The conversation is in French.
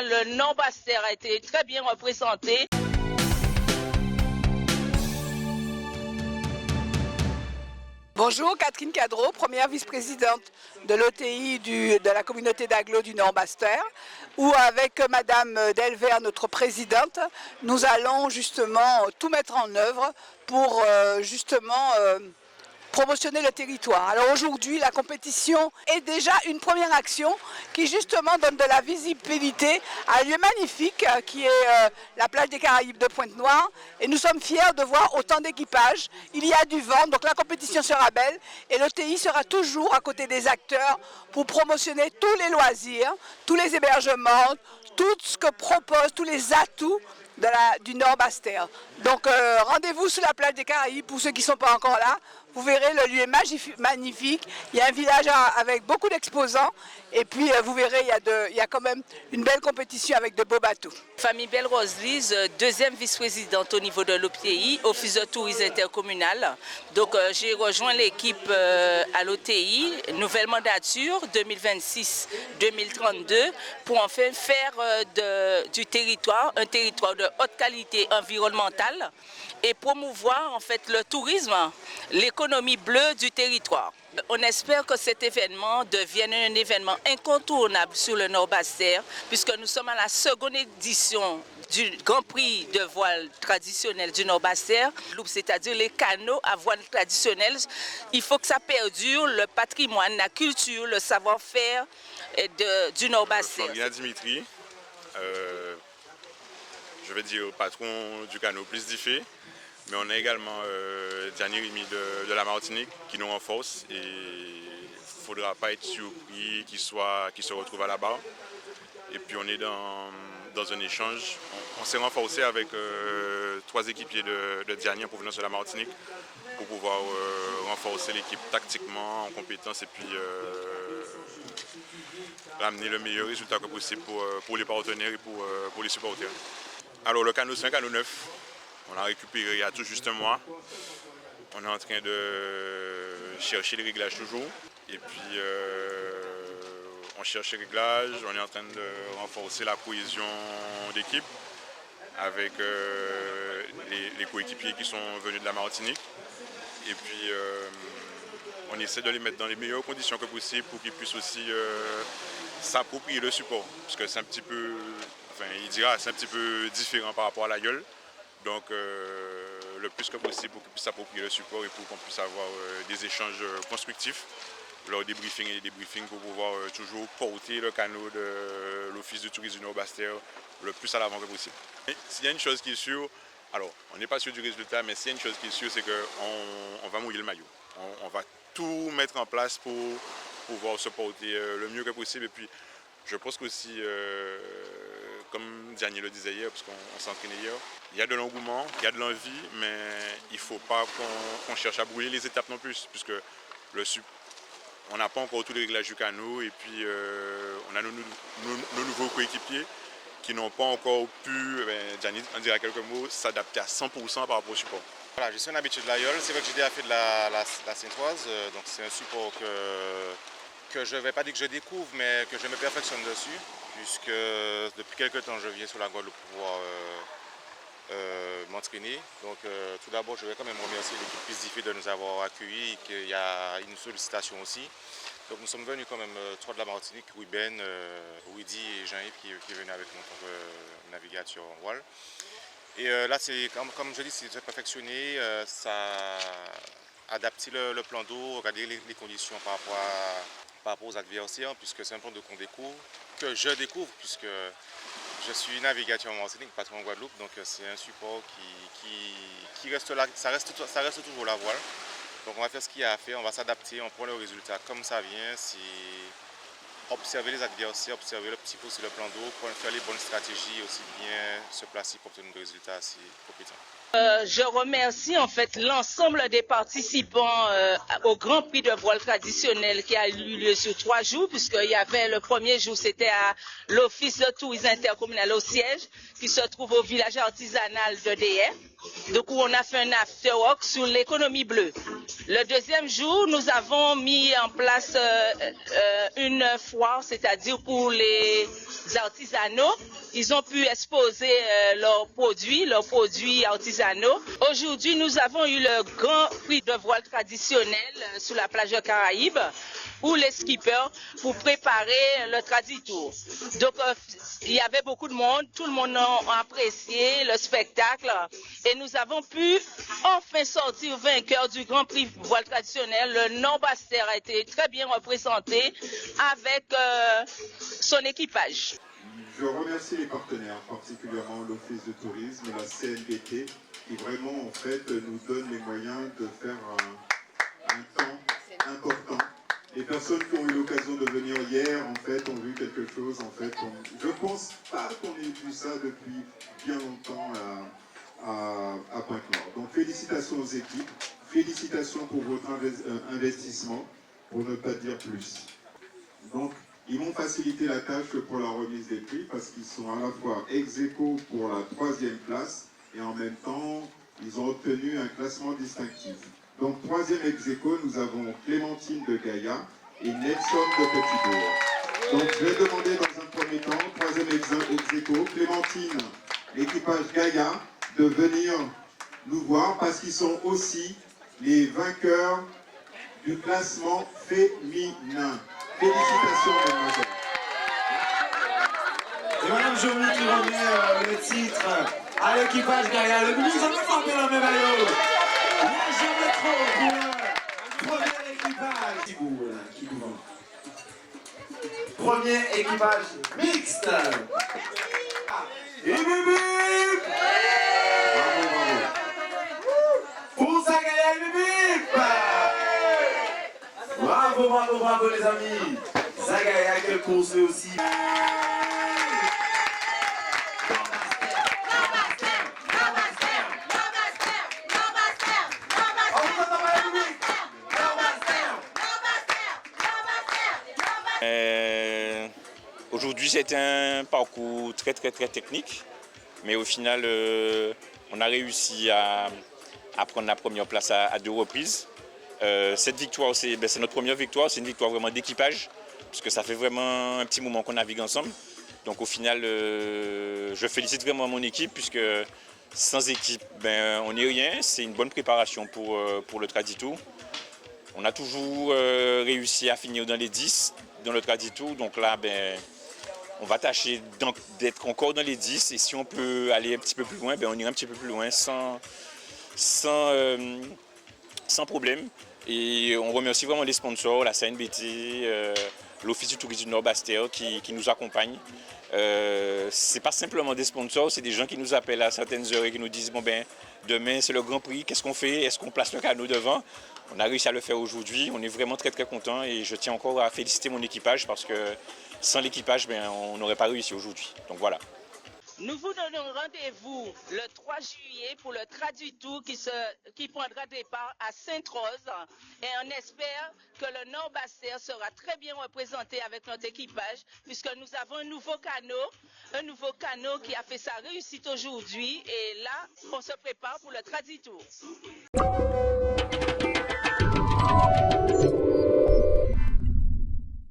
bien, le Nord-Bas-Terre a été très bien représenté. Bonjour, Catherine Cadreau, première vice-présidente de l'OTI de la communauté d'agglo du Nord-Bas-Terre, où avec Madame Delver, notre présidente, nous allons justement tout mettre en œuvre pour promotionner le territoire. Alors aujourd'hui, la compétition est déjà une première action qui justement donne de la visibilité à un lieu magnifique qui est la plage des Caraïbes de Pointe-Noire. Et nous sommes fiers de voir autant d'équipages. Il y a du vent, donc la compétition sera belle. Et l'OTI sera toujours à côté des acteurs pour promotionner tous les loisirs, tous les hébergements, tout ce que propose, tous les atouts du Nord-Bas-Terre. Donc rendez-vous sur la plage des Caraïbes pour ceux qui ne sont pas encore là. Vous verrez, le lieu est magnifique. Il y a un village avec beaucoup d'exposants. Et puis, vous verrez, il y a quand même une belle compétition avec de beaux bateaux. Famille Belle-Rose-Lise, deuxième vice-présidente au niveau de l'OTI, Office de tourisme intercommunal. Donc, j'ai rejoint l'équipe à l'OTI, nouvelle mandature 2026-2032, pour enfin faire du territoire un territoire de haute qualité environnementale et promouvoir en fait le tourisme, l'économie bleue du territoire. On espère que cet événement devienne un événement incontournable sur le Nord-Bas-Terre, puisque nous sommes à la seconde édition du Grand Prix de voile traditionnel du Nord-Bas-Terre, c'est-à-dire les canots à voile traditionnelle. Il faut que ça perdure le patrimoine, la culture, le savoir-faire du Nord-Bas-Terre. Je suis Dimitri, je vais dire patron du canot Plus d'Ifé. Mais on a également Gianni Rimi de la Martinique qui nous renforce et il ne faudra pas être surpris qu'il se retrouve à la barre. Et puis on est dans un échange. On s'est renforcé avec 3 équipiers de Gianni en provenance de la Martinique pour pouvoir renforcer l'équipe tactiquement, en compétences et puis ramener le meilleur résultat que possible pour les partenaires et pour les supporters. Alors le canot, c'est un canot neuf. On l'a récupéré il y a tout juste un mois. On est en train de chercher les réglages toujours. Et puis on cherche les réglages, on est en train de renforcer la cohésion d'équipe avec les coéquipiers qui sont venus de la Martinique. Et puis on essaie de les mettre dans les meilleures conditions que possible pour qu'ils puissent aussi s'approprier le support. Parce que c'est un petit peu, c'est un petit peu différent par rapport à la gueule. Donc le plus que possible pour qu'ils puissent s'approprier le support et pour qu'on puisse avoir des échanges constructifs lors des briefings et des débriefings pour pouvoir toujours porter le canot de l'Office du tourisme du Nord-Bas-Terre le plus à l'avant que possible. Et s'il y a une chose qui est sûre, alors on n'est pas sûr du résultat, mais s'il y a une chose qui est sûre, c'est qu'on va mouiller le maillot. On va tout mettre en place pour pouvoir se porter le mieux que possible. Et puis je pense qu'aussi, comme Gianni le disait hier, parce qu'on s'entraînait hier, il y a de l'engouement, il y a de l'envie, mais il ne faut pas qu'on cherche à brouiller les étapes non plus, puisque on n'a pas encore tous les réglages du canot, et puis on a nos nouveaux coéquipiers qui n'ont pas encore pu, Gianni en dira quelques mots, s'adapter à 100% par rapport au support. Voilà, je suis un habitué de l'Aïeul, c'est vrai que j'ai déjà fait de la Saintoise, donc c'est un support que je ne vais pas dire que je découvre, mais que je me perfectionne dessus, puisque depuis quelques temps je viens sur la Guadeloupe pour pouvoir m'entraîner. Donc tout d'abord je vais quand même remercier l'équipe Plus d'Ifé de nous avoir accueillis et qu'il y a une sollicitation aussi. Donc nous sommes venus quand même 3 de la Martinique, Ruben, Rudy et Jean-Yves qui est venu avec nous en tant que navigateur en voile. Et là, comme je dis, c'est perfectionné, ça a adapté le plan d'eau, regarder les conditions par rapport aux adversaires, puisque c'est un plan d'eau qu'on découvre, que je découvre, puisque je suis navigateur en Martinique, patron en Guadeloupe, donc c'est un support qui reste là, ça reste toujours la voile. Donc on va faire ce qu'il y a à faire, on va s'adapter, on prend le résultat comme ça vient, observer les adversaires, observer le psycho sur le plan d'eau, faire les bonnes stratégies, aussi bien se placer pour obtenir des résultats assez compétents. Je remercie en fait l'ensemble des participants au Grand Prix de voile traditionnel qui a eu lieu sur 3 jours, puisqu'il y avait le premier jour, c'était à l'Office de tourisme intercommunal au siège, qui se trouve au village artisanal de DR. Donc où on a fait un after-work sur l'économie bleue. Le deuxième jour, nous avons mis en place une foire foire, c'est-à-dire pour les artisanaux. Ils ont pu exposer leurs produits artisanaux. Aujourd'hui, nous avons eu le grand prix de voile traditionnel sur la plage des Caraïbes pour les skippers pour préparer le Traditour. Donc, il y avait beaucoup de monde, tout le monde a apprécié le spectacle et nous avons pu enfin sortir vainqueur du grand prix voile traditionnel. Le Nord-Bas-Terre a été très bien représenté avec son équipage. Je remercie les partenaires, particulièrement l'Office de tourisme, la CNBT, qui vraiment en fait nous donne les moyens de faire un temps important. Les personnes qui ont eu l'occasion de venir hier, en fait, ont vu quelque chose, en fait. Je pense pas qu'on ait vu ça depuis bien longtemps à Pointe-Noire. Donc félicitations aux équipes, félicitations pour votre investissement, pour ne pas dire plus. Donc, ils m'ont facilité la tâche pour la remise des prix parce qu'ils sont à la fois ex-aequo pour la 3e place et en même temps, ils ont obtenu un classement distinctif. Donc, 3e ex-aequo, nous avons Clémentine de Gaïa et Nelson de Petitbourg. Donc, je vais demander dans un premier temps, 3e ex-aequo, Clémentine, l'équipage Gaïa, de venir nous voir parce qu'ils sont aussi les vainqueurs du classement féminin. Félicitations, mademoiselle. Et Madame Jolie qui remet le titre à l'équipage Gaïa. Le ministre a frappé la même maillot. Il n'y a jamais trop pour le premier équipage. Premier équipage mixte. Et bip. Bravo, bravo. Pour ça, Gaïa, et bip. Bravo, bravo, bravo les amis. Zagaya, quel course aussi. Aujourd'hui, c'était un parcours très technique, mais au final, on a réussi à prendre la première place à 2 reprises. Cette victoire, c'est notre première victoire, c'est une victoire vraiment d'équipage, parce que ça fait vraiment un petit moment qu'on navigue ensemble. Donc au final, je félicite vraiment mon équipe, puisque sans équipe, on n'est rien. C'est une bonne préparation pour le Traditour. On a toujours réussi à finir dans les 10 dans le Traditour, donc là, on va tâcher d'être encore dans les 10, et si on peut aller un petit peu plus loin, on ira un petit peu plus loin sans problème. Et on remercie vraiment les sponsors, la CNBT, l'Office du tourisme du Nord-Bas-Terre qui nous accompagnent. Ce n'est pas simplement des sponsors, c'est des gens qui nous appellent à certaines heures et qui nous disent demain c'est le Grand Prix, qu'est-ce qu'on fait? Est-ce qu'on place le canot devant? On a réussi à le faire aujourd'hui, on est vraiment très contents et je tiens encore à féliciter mon équipage parce que sans l'équipage, on n'aurait pas réussi aujourd'hui. Donc voilà. Nous vous donnons rendez-vous le 3 juillet pour le Traditour qui prendra départ à Sainte-Rose. Et on espère que le Nord-Bas-Terre sera très bien représenté avec notre équipage, puisque nous avons un nouveau canot qui a fait sa réussite aujourd'hui. Et là, on se prépare pour le Traditour.